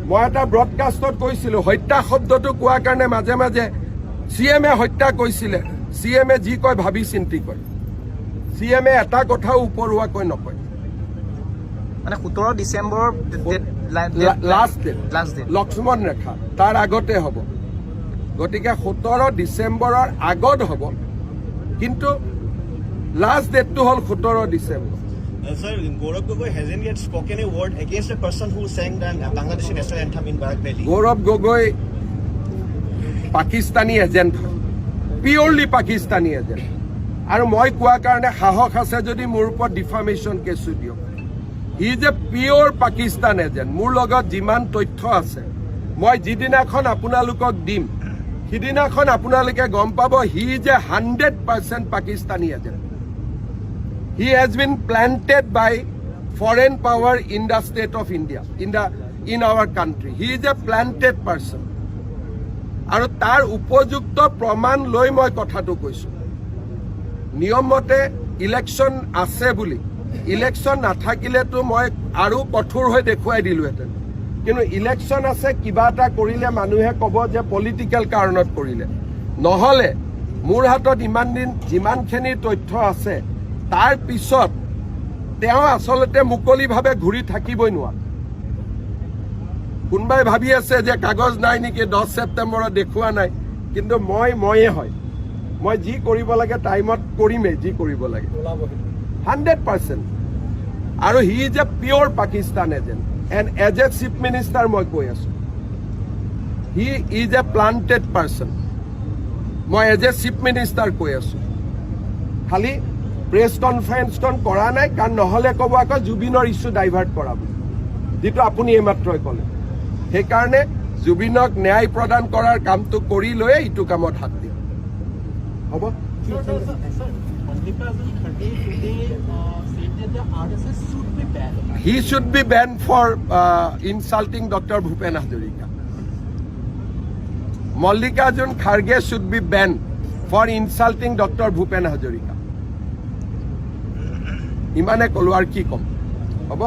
মই এটা ব্ৰডকাষ্টত কৈছিলোঁ, হত্যা শব্দটো কোৱাৰ কাৰণে মাজে মাজে CMয়ে হত্যা কৈছিলে, CMয়ে যি কয় ভাবি চিন্তি কয়, CMয়ে এটা কথাও উপৰুৱাকৈ নকয়। মানে 17 ডিচেম্বৰ লাষ্ট ডেট, লক্ষ্মণ ৰেখা তাৰ আগতে হ'ব। গতিকে 17 ডিচেম্বৰৰ আগত হ'ব, কিন্তু লাষ্ট ডেটটো হ'ল 17 December. Sir, Gaurav Gogoi hasn't yet spoken a word against the person who sang the Bangladeshi national anthem in Barak Valley. Gaurav Gogoi Pakistani agent হয়, পিয়ৰলি পাকিস্তানী এজেণ্ট। আৰু মই কোৱা কাৰণে সাহস আছে যদি মোৰ ওপৰত ডিফামেশ্যন কেছটো দিয়ক। He is a pure Pakistan agent. মোৰ লগত যিমান তথ্য আছে মই যিদিনাখন আপোনালোকক দিম সিদিনাখন আপোনালোকে গম পাব হি is A 100% Pakistani agent. He has been planted by foreign power in the state of India, in our country. He is a planted person. আৰু তাৰ উপযুক্ত প্ৰমাণ লৈ মই কথাটো কৈছো। নিয়ম মতে ইলেকশ্যন আছে বুলি, ইলেকশ্যন নাথাকিলেতো মই আৰু কঠোৰ হৈ দেখুৱাই দিলোহেঁতেন। কিন্তু ইলেকশ্যন আছে, কিবা এটা কৰিলে মানুহে ক'ব যে পলিটিকেল কাৰণত কৰিলে। নহ'লে মোৰ হাতত ইমান দিন যিমানখিনি তথ্য আছে তাৰ পিছত তেওঁ আচলতে মুকলিভাৱে ঘূৰি থাকিবই নোৱাৰে। কোনোবাই ভাবি আছে যে কাগজ নাই নেকি 10 ছেপ্টেম্বৰত দেখুওৱা নাই, কিন্তু ময়ে হয়। মই যি কৰিব লাগে টাইমত কৰিমেই, যি কৰিব লাগে 100%। আৰু he is a pure Pakistan agent and as a chief minister মই কৈ আছো he is a planted person. মই এজ এ চিফ মিনিষ্টাৰ কৈ আছো। খালি প্ৰেছ কনফাৰেন্সখন কৰা নাই, কাৰণ নহ'লে ক'ব আকৌ জুবিনৰ ইছ্যু ডাইভাৰ্ট কৰা বুলি, যিটো আপুনি এইমাত্ৰই ক'লে। সেইকাৰণে জুবিনক ন্যায় প্ৰদান কৰাৰ কামটো কৰি লৈ ইটো কামত হাত দিম। হ'ব? He should be banned for insulting Dr. Bhupen Hazarika. Mallikarjun Kharge should be banned for insulting Dr. Bhupen Hazarika. ইমানে ক'লো আৰু কি ক'ম। হ'ব?